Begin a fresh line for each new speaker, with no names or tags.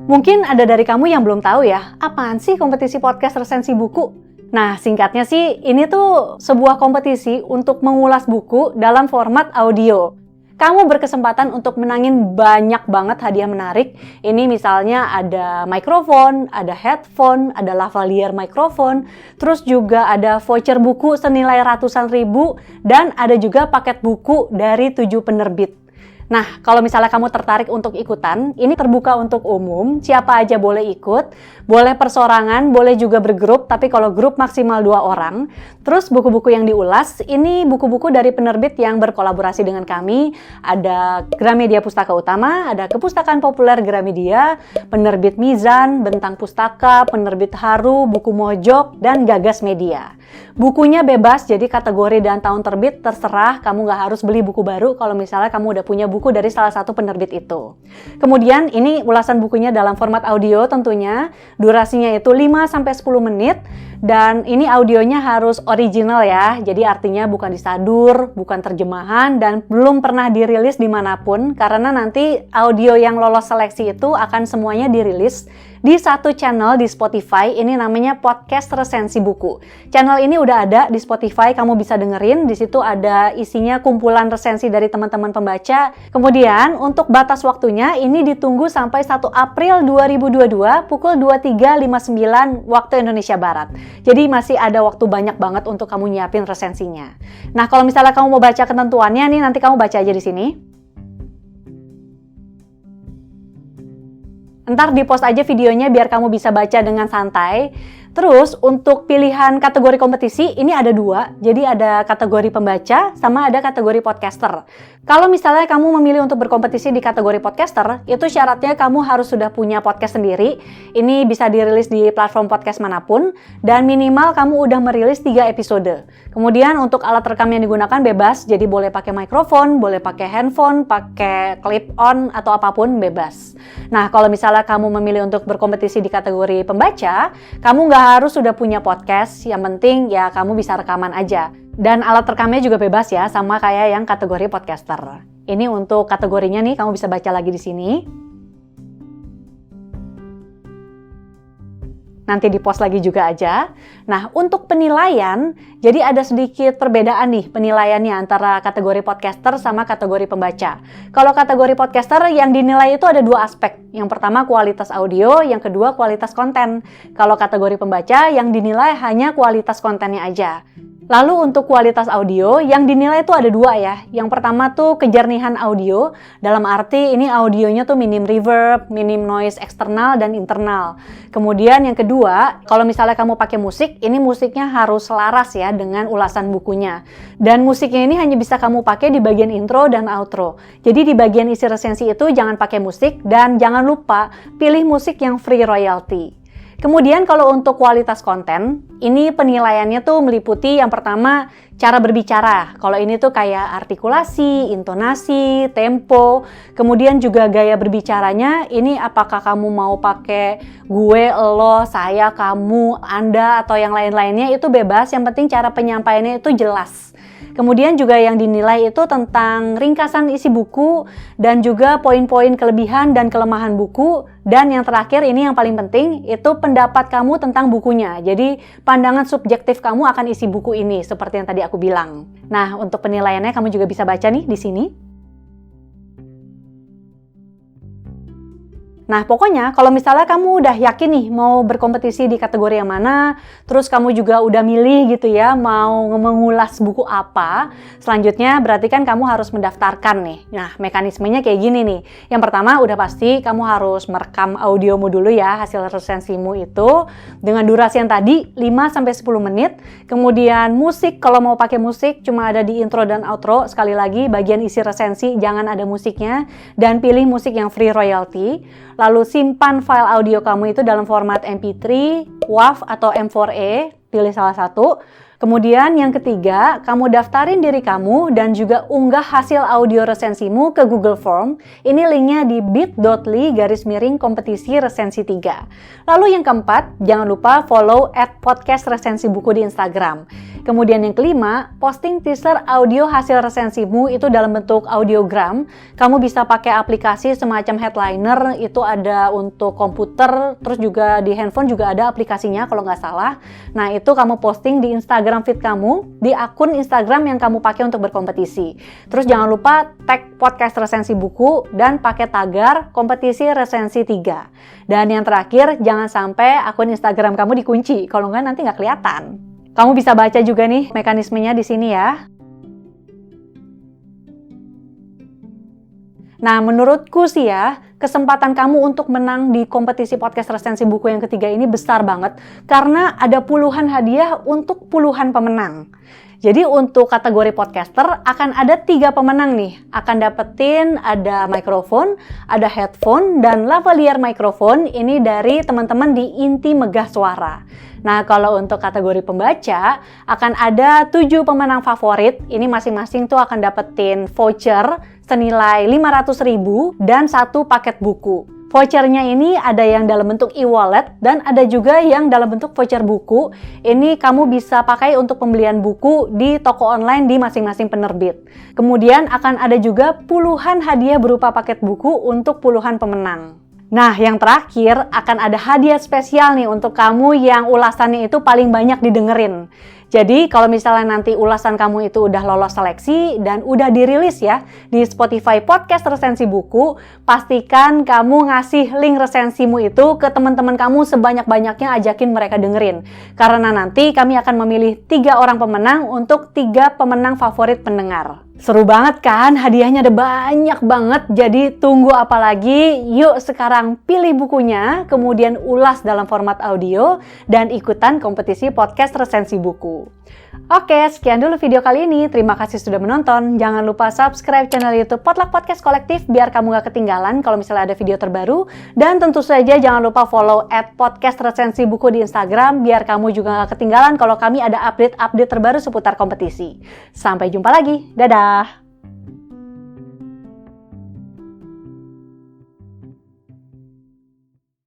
Mungkin ada dari kamu yang belum tahu ya, apaan sih kompetisi podcast resensi buku? Nah, singkatnya sih, ini tuh sebuah kompetisi untuk mengulas buku dalam format audio. Kamu berkesempatan untuk menangin banyak banget hadiah menarik. Ini misalnya ada mikrofon, ada headphone, ada lavalier mikrofon, terus juga ada voucher buku senilai ratusan ribu, dan ada juga paket buku dari 7 penerbit. Nah, kalau misalnya kamu tertarik untuk ikutan, ini terbuka untuk umum, siapa aja boleh ikut, boleh persorangan, boleh juga bergrup, tapi kalau grup maksimal 2 orang. Terus buku-buku yang diulas, ini buku-buku dari penerbit yang berkolaborasi dengan kami, ada Gramedia Pustaka Utama, ada Kepustakaan Populer Gramedia, penerbit Mizan, Bentang Pustaka, penerbit Haru, Buku Mojok, dan Gagas Media. Bukunya bebas, jadi kategori dan tahun terbit terserah, kamu nggak harus beli buku baru kalau misalnya kamu udah punya buku dari salah satu penerbit itu. Kemudian ini ulasan bukunya dalam format audio tentunya, durasinya itu 5-10 menit, dan ini audionya harus original ya, jadi artinya bukan disadur, bukan terjemahan, dan belum pernah dirilis dimanapun, karena nanti audio yang lolos seleksi itu akan semuanya dirilis di satu channel di Spotify, ini namanya Podcast Resensi Buku. Channel ini udah ada di Spotify, kamu bisa dengerin, di situ ada isinya kumpulan resensi dari teman-teman pembaca. Kemudian untuk batas waktunya ini ditunggu sampai 1 April 2022 pukul 23.59 waktu Indonesia Barat. Jadi masih ada waktu banyak banget untuk kamu nyiapin resensinya. Nah, kalau misalnya kamu mau baca ketentuannya nih, nanti kamu baca aja di sini. Ntar di-post aja videonya biar kamu bisa baca dengan santai. Terus untuk pilihan kategori kompetisi ini ada 2, jadi ada kategori pembaca sama ada kategori podcaster. Kalau misalnya kamu memilih untuk berkompetisi di kategori podcaster, itu syaratnya kamu harus sudah punya podcast sendiri. Ini bisa dirilis di platform podcast manapun, dan minimal kamu udah merilis 3 episode. Kemudian untuk alat rekam yang digunakan bebas, jadi boleh pakai mikrofon, boleh pakai handphone, pakai clip-on, atau apapun bebas. Nah, kalau misalnya kamu memilih untuk berkompetisi di kategori pembaca, kamu nggak harus sudah punya podcast, yang penting ya kamu bisa rekaman aja. Dan alat rekamnya juga bebas ya, sama kayak yang kategori podcaster. Ini untuk kategorinya nih, kamu bisa baca lagi di sini. Nanti di-post lagi juga aja. Nah, untuk penilaian, jadi ada sedikit perbedaan nih penilaiannya antara kategori podcaster sama kategori pembaca. Kalau kategori podcaster yang dinilai itu ada 2 aspek. Yang pertama kualitas audio, yang kedua kualitas konten. Kalau kategori pembaca yang dinilai hanya kualitas kontennya aja. Lalu untuk kualitas audio yang dinilai itu ada 2 ya. Yang pertama tuh kejernihan audio, dalam arti ini audionya tuh minim reverb, minim noise eksternal dan internal. Kemudian yang kedua, kalau misalnya kamu pakai musik, ini musiknya harus selaras ya dengan ulasan bukunya. Dan musiknya ini hanya bisa kamu pakai di bagian intro dan outro. Jadi di bagian isi resensi itu jangan pakai musik, dan jangan lupa pilih musik yang free royalty. Kemudian kalau untuk kualitas konten, ini penilaiannya tuh meliputi yang pertama cara berbicara. Kalau ini tuh kayak artikulasi, intonasi, tempo, kemudian juga gaya berbicaranya, ini apakah kamu mau pakai gue, lo, saya, kamu, anda, atau yang lain-lainnya itu bebas, yang penting cara penyampaiannya itu jelas. Kemudian juga yang dinilai itu tentang ringkasan isi buku dan juga poin-poin kelebihan dan kelemahan buku. Dan yang terakhir ini yang paling penting itu pendapat kamu tentang bukunya. Jadi pandangan subjektif kamu akan isi buku ini seperti yang tadi aku bilang. Nah, untuk penilaiannya kamu juga bisa baca nih di sini. Nah, pokoknya kalau misalnya kamu udah yakin nih mau berkompetisi di kategori yang mana, terus kamu juga udah milih gitu ya, mau mengulas buku apa, selanjutnya berarti kan kamu harus mendaftarkan nih. Nah, mekanismenya kayak gini nih. Yang pertama udah pasti kamu harus merekam audiomu dulu ya, hasil resensimu itu, dengan durasi yang tadi 5-10 menit. Kemudian musik, kalau mau pakai musik cuma ada di intro dan outro. Sekali lagi, bagian isi resensi jangan ada musiknya, dan pilih musik yang free royalty. Lalu simpan file audio kamu itu dalam format MP3, WAV, atau M4A, pilih salah satu. Kemudian yang ketiga, kamu daftarin diri kamu dan juga unggah hasil audio resensimu ke Google Form. Ini linknya di bit.ly/kompetisi resensi 3. Lalu yang keempat, jangan lupa follow @podcastresensibuku di Instagram. Kemudian yang kelima, posting teaser audio hasil resensimu itu dalam bentuk audiogram. Kamu bisa pakai aplikasi semacam Headliner, itu ada untuk komputer, terus juga di handphone juga ada aplikasinya kalau nggak salah. Nah itu kamu posting di Instagram feed kamu, di akun Instagram yang kamu pakai untuk berkompetisi. Terus jangan lupa tag podcast resensi buku dan pakai tagar kompetisi resensi 3. Dan yang terakhir, jangan sampai akun Instagram kamu dikunci, kalau nggak nanti nggak kelihatan. Kamu bisa baca juga nih mekanismenya di sini ya. Nah, menurutku sih ya, kesempatan kamu untuk menang di kompetisi podcast resensi buku yang ketiga ini besar banget karena ada puluhan hadiah untuk puluhan pemenang. Jadi untuk kategori podcaster akan ada 3 pemenang nih. Akan dapetin ada mikrofon, ada headphone, dan lavalier mikrofon. Ini dari teman-teman di Inti Megah Suara. Nah kalau untuk kategori pembaca akan ada 7 pemenang favorit. Ini masing-masing tuh akan dapetin voucher senilai 500.000 dan 1 paket buku. Vouchernya ini ada yang dalam bentuk e-wallet dan ada juga yang dalam bentuk voucher buku. Ini kamu bisa pakai untuk pembelian buku di toko online di masing-masing penerbit. Kemudian akan ada juga puluhan hadiah berupa paket buku untuk puluhan pemenang. Nah, yang terakhir akan ada hadiah spesial nih untuk kamu yang ulasannya itu paling banyak didengerin. Jadi kalau misalnya nanti ulasan kamu itu udah lolos seleksi dan udah dirilis ya di Spotify Podcast Resensi Buku, pastikan kamu ngasih link resensimu itu ke teman-teman kamu sebanyak-banyaknya, ajakin mereka dengerin. Karena nanti kami akan memilih 3 orang pemenang untuk 3 pemenang favorit pendengar. Seru banget kan? Hadiahnya ada banyak banget, jadi tunggu apa lagi? Yuk sekarang pilih bukunya, kemudian ulas dalam format audio, dan ikutan kompetisi podcast resensi buku. Oke, sekian dulu video kali ini. Terima kasih sudah menonton. Jangan lupa subscribe channel YouTube Potluck Podcast Kolektif biar kamu gak ketinggalan kalau misalnya ada video terbaru. Dan tentu saja jangan lupa follow @podcastresensibuku di Instagram biar kamu juga gak ketinggalan kalau kami ada update-update terbaru seputar kompetisi. Sampai jumpa lagi. Dadah!